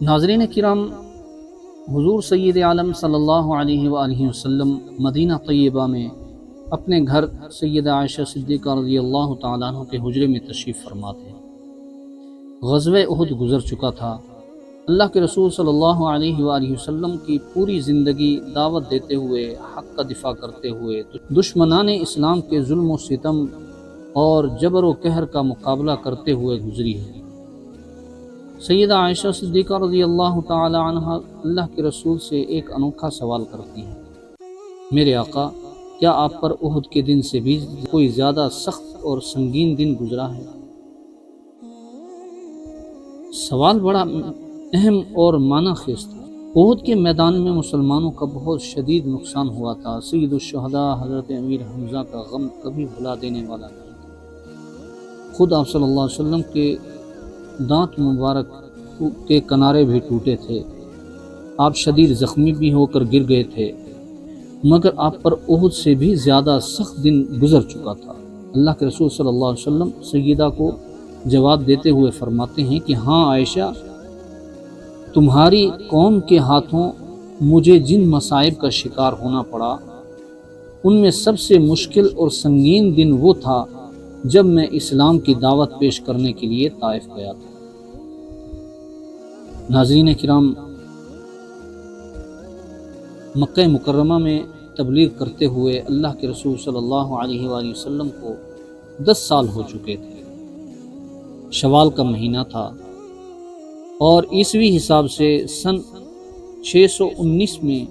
ناظرین کرام، حضور سید عالم صلی اللہ علیہ وآلہ وسلم مدینہ طیبہ میں اپنے گھر سیدہ عائشہ صدیقہ رضی اللہ تعالیٰ عنہ کے حجرے میں تشریف فرما تھے۔ غزوہ احد گزر چکا تھا۔ اللہ کے رسول صلی اللہ علیہ وآلہ وسلم کی پوری زندگی دعوت دیتے ہوئے، حق کا دفاع کرتے ہوئے، دشمنان اسلام کے ظلم و ستم اور جبر و قہر کا مقابلہ کرتے ہوئے گزری ہے۔ سیدہ عائشہ صدیقہ رضی اللہ تعالی عنہ اللہ کے رسول سے ایک انوکھا سوال کرتی ہیں، میرے آقا، کیا آپ پر احد کے دن سے بھی کوئی زیادہ سخت اور سنگین دن گزرا ہے؟ سوال بڑا اہم اور معنی خیز تھا۔ احد کے میدان میں مسلمانوں کا بہت شدید نقصان ہوا تھا۔ سید الشہداء حضرت امیر حمزہ کا غم کبھی بھلا دینے والا نہیں تھا۔ خود آپ صلی اللہ علیہ وسلم کے دانت مبارک کے کنارے بھی ٹوٹے تھے۔ آپ شدید زخمی بھی ہو کر گر گئے تھے، مگر آپ پر احد سے بھی زیادہ سخت دن گزر چکا تھا۔ اللہ کے رسول صلی اللہ علیہ وسلم سیدہ کو جواب دیتے ہوئے فرماتے ہیں کہ ہاں عائشہ، تمہاری قوم کے ہاتھوں مجھے جن مصائب کا شکار ہونا پڑا، ان میں سب سے مشکل اور سنگین دن وہ تھا جب میں اسلام کی دعوت پیش کرنے کے لیے طائف گیا تھا۔ ناظرین کرام، مکہ مکرمہ میں تبلیغ کرتے ہوئے اللہ کے رسول صلی اللہ علیہ وآلہ وسلم کو 10 سال ہو چکے تھے۔ شوال کا مہینہ تھا اور عیسوی حساب سے سن 619 میں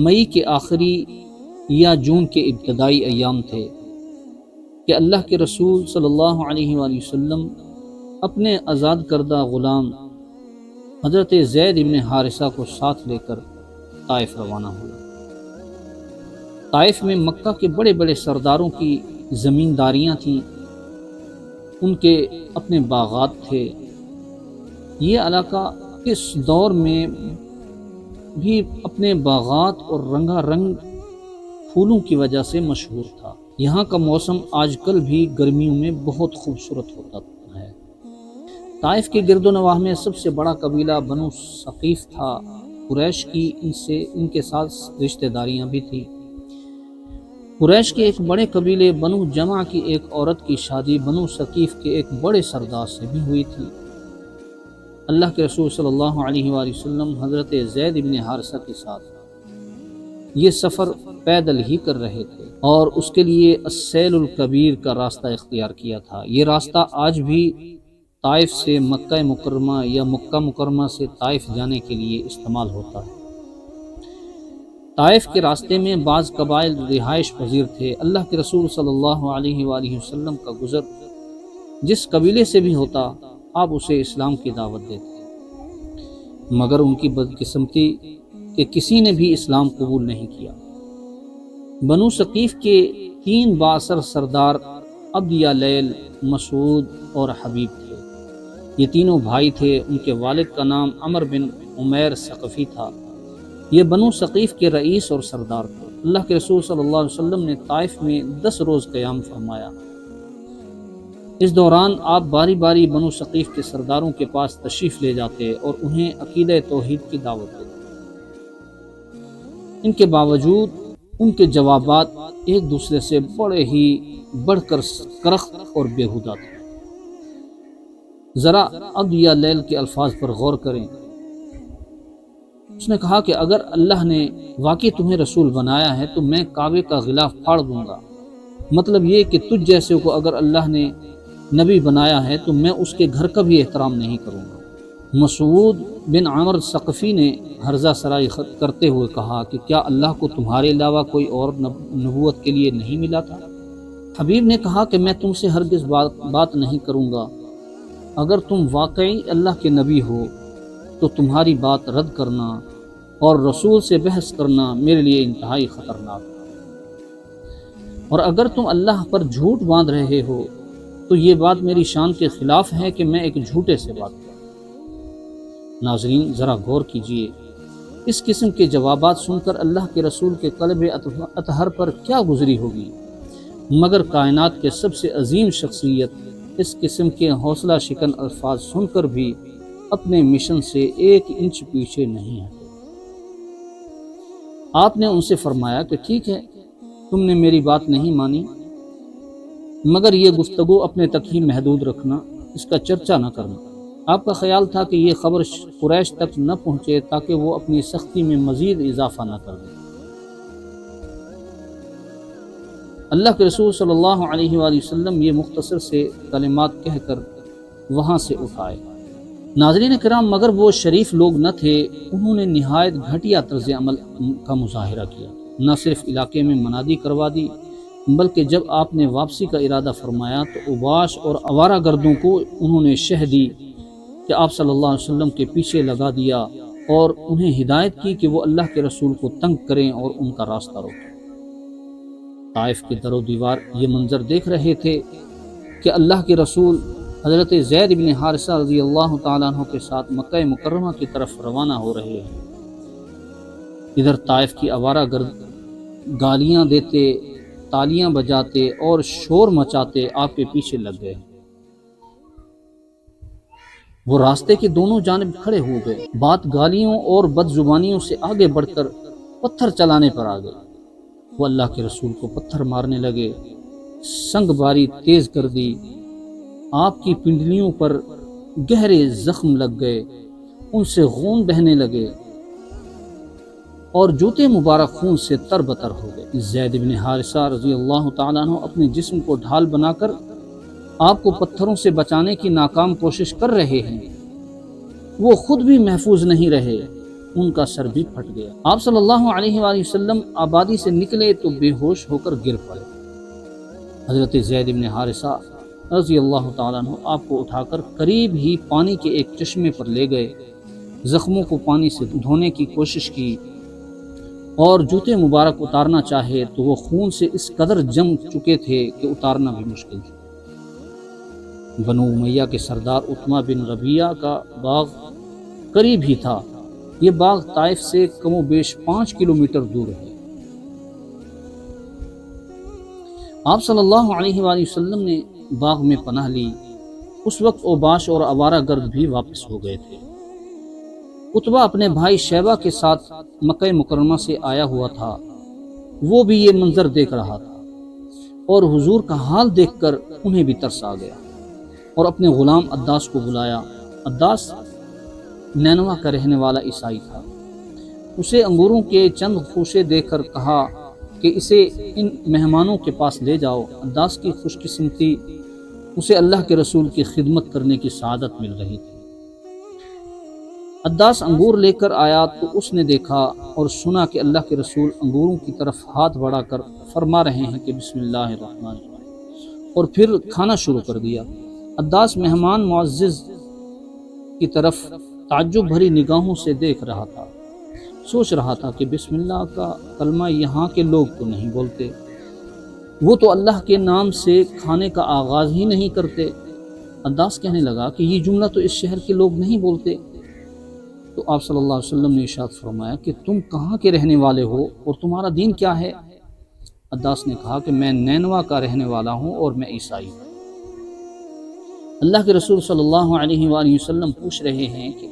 مئی کے آخری یا جون کے ابتدائی ایام تھے کہ اللہ کے رسول صلی اللہ علیہ وآلہ وسلم اپنے آزاد کردہ غلام حضرت زید بن حارثہ کو ساتھ لے کر طائف روانہ ہوئے۔ طائف میں مکہ کے بڑے بڑے سرداروں کی زمینداریاں تھیں، ان کے اپنے باغات تھے۔ یہ علاقہ اس دور میں بھی اپنے باغات اور رنگا رنگ پھولوں کی وجہ سے مشہور تھا۔ یہاں کا موسم آج کل بھی گرمیوں میں بہت خوبصورت ہوتا ہے۔ طائف کے گرد و نواح میں سب سے بڑا قبیلہ بنو ثقیف تھا۔ قریش کی ان کے ساتھ رشتہ داریاں بھی تھیں۔ قریش کے ایک بڑے قبیلے بنو جمع کی ایک عورت کی شادی بنو ثقیف کے ایک بڑے سردار سے بھی ہوئی تھی۔ اللہ کے رسول صلی اللہ علیہ وآلہ وسلم حضرت زید بن حارثہ کے ساتھ یہ سفر پیدل ہی کر رہے تھے اور اس کے لیے السیل الکبیر کا راستہ اختیار کیا تھا۔ یہ راستہ آج بھی طائف سے مکہ مکرمہ یا مکہ مکرمہ سے طائف جانے کے لیے استعمال ہوتا ہے۔ طائف کے راستے میں بعض قبائل رہائش پذیر تھے۔ اللہ کے رسول صلی اللہ علیہ وآلہ وسلم کا گزر جس قبیلے سے بھی ہوتا، آپ اسے اسلام کی دعوت دیتے، مگر ان کی بدقسمتی کہ کسی نے بھی اسلام قبول نہیں کیا۔ بنو ثقیف کے 3 بااثر سردار عبد یا لیل، مسعود اور حبیب تھے۔ یہ تینوں بھائی تھے۔ ان کے والد کا نام عمر بن عمیر ثقفی تھا۔ یہ بنو ثقیف کے رئیس اور سردار تھے۔ اللہ کے رسول صلی اللہ علیہ وسلم نے طائف میں 10 روز قیام فرمایا۔ اس دوران آپ باری باری بنو ثقیف کے سرداروں کے پاس تشریف لے جاتے اور انہیں عقیدہ توحید کی دعوت دیتے۔ ان کے باوجود ان کے جوابات ایک دوسرے سے بڑے ہی بڑھ کر کرخت اور بیہودہ تھے۔ ذرا عبد یا لیل کے الفاظ پر غور کریں۔ اس نے کہا کہ اگر اللہ نے واقعی تمہیں رسول بنایا ہے تو میں کعبے کا غلاف پھاڑ دوں گا۔ مطلب یہ کہ تجھ جیسے کو اگر اللہ نے نبی بنایا ہے تو میں اس کے گھر کا بھی احترام نہیں کروں گا۔ مسعود بن عمر ثقفی نے ہرزہ سرائی کرتے ہوئے کہا کہ کیا اللہ کو تمہارے علاوہ کوئی اور نبوت کے لیے نہیں ملا تھا؟ حبیب نے کہا کہ میں تم سے ہرگز بات نہیں کروں گا۔ اگر تم واقعی اللہ کے نبی ہو تو تمہاری بات رد کرنا اور رسول سے بحث کرنا میرے لیے انتہائی خطرناک ہے، اور اگر تم اللہ پر جھوٹ باندھ رہے ہو تو یہ بات میری شان کے خلاف ہے کہ میں ایک جھوٹے سے بات کروں۔ ناظرین، ذرا غور کیجئے، اس قسم کے جوابات سن کر اللہ کے رسول کے قلب اطہر پر کیا گزری ہوگی، مگر کائنات کے سب سے عظیم شخصیت اس قسم کے حوصلہ شکن الفاظ سن کر بھی اپنے مشن سے 1 انچ پیچھے نہیں ہٹے۔ آپ نے ان سے فرمایا کہ ٹھیک ہے، تم نے میری بات نہیں مانی، مگر یہ گفتگو اپنے تک ہی محدود رکھنا، اس کا چرچا نہ کرنا۔ آپ کا خیال تھا کہ یہ خبر قریش تک نہ پہنچے تاکہ وہ اپنی سختی میں مزید اضافہ نہ کر دیں۔ اللہ کے رسول صلی اللہ علیہ وآلہ وسلم یہ مختصر سے کلمات کہہ کر وہاں سے اٹھائے۔ ناظرین کرام، مگر وہ شریف لوگ نہ تھے، انہوں نے نہایت گھٹیا طرز عمل کا مظاہرہ کیا۔ نہ صرف علاقے میں منادی کروا دی، بلکہ جب آپ نے واپسی کا ارادہ فرمایا تو اوباش اور آوارہ گردوں کو انہوں نے شہ دی کہ آپ صلی اللہ علیہ وسلم کے پیچھے لگا دیا اور انہیں ہدایت کی کہ وہ اللہ کے رسول کو تنگ کریں اور ان کا راستہ روکیں۔ طائف کے در و دیوار یہ منظر دیکھ رہے تھے کہ اللہ کے رسول حضرت زید بن حارثہ رضی اللہ تعالیٰ عنہ کے ساتھ مکہ مکرمہ کی طرف روانہ ہو رہے ہیں۔ ادھر طائف کی آوارہ گرد گالیاں دیتے، تالیاں بجاتے اور شور مچاتے آپ کے پیچھے لگ گئے۔ وہ راستے کے دونوں جانب کھڑے ہو گئے، بات گالیوں اور بد زبانیوں سے آگے بڑھ کر پتھر چلانے پر آ گئے۔ وہ اللہ کے رسول کو پتھر مارنے لگے، سنگ باری تیز کر دی، آپ کی پنڈلیوں پر گہرے زخم لگ گئے، ان سے خون بہنے لگے اور جوتے مبارک خون سے تر بتر ہو گئے۔ زید بن حارثہ رضی اللہ تعالیٰ عنہ اپنے جسم کو ڈھال بنا کر آپ کو پتھروں سے بچانے کی ناکام کوشش کر رہے ہیں، وہ خود بھی محفوظ نہیں رہے، ان کا سر بھی پھٹ گیا۔ آپ صلی اللہ علیہ وآلہ وسلم آبادی سے نکلے تو بے ہوش ہو کر گر پڑے۔ حضرت زید بن حارثہ رضی اللہ تعالیٰ عنہ آپ کو اٹھا کر قریب ہی پانی کے ایک چشمے پر لے گئے، زخموں کو پانی سے دھونے کی کوشش کی اور جوتے مبارک اتارنا چاہے تو وہ خون سے اس قدر جم چکے تھے کہ اتارنا بھی مشکل تھا۔ بنو امیہ کے سردار عتبہ بن ربیعہ کا باغ قریب ہی تھا۔ یہ باغ طائف سے کم و بیش 5 کلومیٹر دور ہے۔ آپ صلی اللہ علیہ وآلہ وسلم نے باغ میں پناہ لی۔ اس وقت اوباش اور آوارہ گرد بھی واپس ہو گئے تھے۔ عتبہ اپنے بھائی شیبہ کے ساتھ مکہ مکرمہ سے آیا ہوا تھا، وہ بھی یہ منظر دیکھ رہا تھا اور حضور کا حال دیکھ کر انہیں بھی ترس آ گیا اور اپنے غلام عداس کو بلایا۔ عداس نینوا کا رہنے والا عیسائی تھا۔ اسے انگوروں کے چند خوشے دے کر کہا کہ اسے ان مہمانوں کے پاس لے جاؤ۔ عداس کی خوش قسمتی، اسے اللہ کے رسول کی خدمت کرنے کی سعادت مل رہی تھی۔ عداس انگور لے کر آیا تو اس نے دیکھا اور سنا کہ اللہ کے رسول انگوروں کی طرف ہاتھ بڑھا کر فرما رہے ہیں کہ بسم اللہ الرحمن الرحیم، اور پھر کھانا شروع کر دیا۔ عداس مہمان معزز کی طرف تعجب بھری نگاہوں سے دیکھ رہا تھا، سوچ رہا تھا کہ بسم اللہ کا کلمہ یہاں کے لوگ تو نہیں بولتے، وہ تو اللہ کے نام سے کھانے کا آغاز ہی نہیں کرتے۔ عداس کہنے لگا کہ یہ جملہ تو اس شہر کے لوگ نہیں بولتے۔ تو آپ صلی اللہ علیہ وسلم نے ارشاد فرمایا کہ تم کہاں کے رہنے والے ہو اور تمہارا دین کیا ہے؟ عداس نے کہا کہ میں نینوا کا رہنے والا ہوں اور میں عیسائی ہوں۔ اللہ کے رسول صلی اللہ علیہ وآلہ وسلم پوچھ رہے ہیں کہ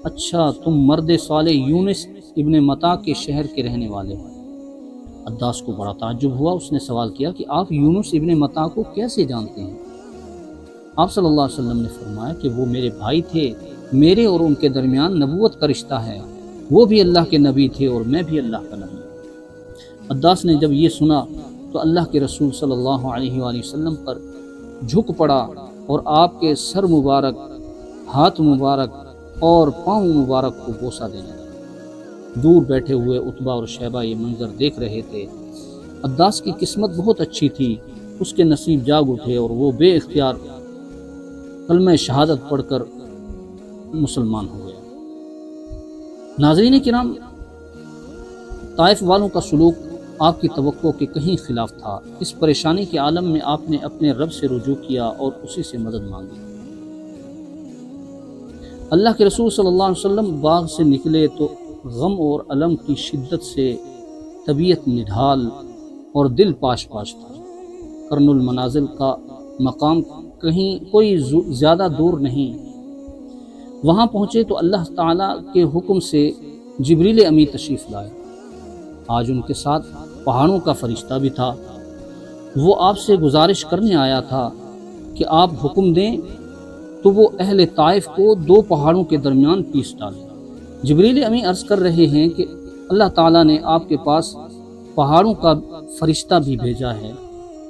اچھا تم مرد صالح یونس ابن متا کے شہر کے رہنے والے ہو؟ عداس کو بڑا تعجب ہوا، اس نے سوال کیا کہ آپ یونس ابن متا کو کیسے جانتے ہیں؟ آپ صلی اللہ علیہ وسلم نے فرمایا کہ وہ میرے بھائی تھے، میرے اور ان کے درمیان نبوت کا رشتہ ہے، وہ بھی اللہ کے نبی تھے اور میں بھی اللہ کا نبی ہوں۔ عداس نے جب یہ سنا تو اللہ کے رسول صلی اللہ علیہ وآلہ وسلم پر جھک پڑا اور آپ کے سر مبارک، ہاتھ مبارک اور پاؤں مبارک کو بوسہ دینے لگا۔ دور بیٹھے ہوئے عتبہ اور شیبہ یہ منظر دیکھ رہے تھے۔ عداس کی قسمت بہت اچھی تھی، اس کے نصیب جاگ اٹھے اور وہ بے اختیار کلمہ شہادت پڑھ کر مسلمان ہو گیا۔ ناظرین کرام، طائف والوں کا سلوک آپ کی توقع کے کہیں خلاف تھا۔ اس پریشانی کے عالم میں آپ نے اپنے رب سے رجوع کیا اور اسی سے مدد مانگی۔ اللہ کے رسول صلی اللہ علیہ وسلم باغ سے نکلے تو غم اور الم کی شدت سے طبیعت نڈھال اور دل پاش پاش تھا۔ قرن المنازل کا مقام کہیں کوئی زیادہ دور نہیں۔ وہاں پہنچے تو اللہ تعالیٰ کے حکم سے جبریل امی تشریف لائے۔ آج ان کے ساتھ پہاڑوں کا فرشتہ بھی تھا۔ وہ آپ سے گزارش کرنے آیا تھا کہ آپ حکم دیں تو وہ اہل طائف کو 2 پہاڑوں کے درمیان پیس ڈالے۔ جبریل امی عرض کر رہے ہیں کہ اللہ تعالیٰ نے آپ کے پاس پہاڑوں کا فرشتہ بھی بھیجا ہے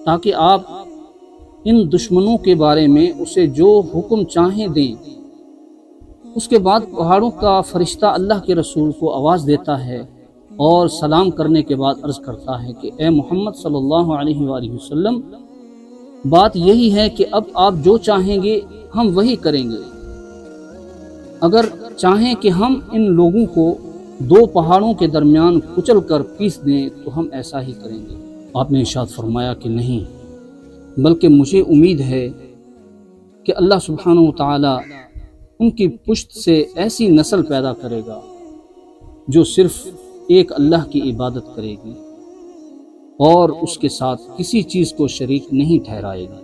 تاکہ آپ ان دشمنوں کے بارے میں اسے جو حکم چاہیں دیں۔ اس کے بعد پہاڑوں کا فرشتہ اللہ کے رسول کو آواز دیتا ہے اور سلام کرنے کے بعد عرض کرتا ہے کہ اے محمد صلی اللہ علیہ وآلہ وسلم، بات یہی ہے کہ اب آپ جو چاہیں گے ہم وہی کریں گے۔ اگر چاہیں کہ ہم ان لوگوں کو 2 پہاڑوں کے درمیان کچل کر پیس دیں تو ہم ایسا ہی کریں گے۔ آپ نے ارشاد فرمایا کہ نہیں، بلکہ مجھے امید ہے کہ اللہ سبحانہ و تعالی ان کی پشت سے ایسی نسل پیدا کرے گا جو صرف ایک اللہ کی عبادت کرے گی اور اس کے ساتھ کسی چیز کو شریک نہیں ٹھہرائے گی۔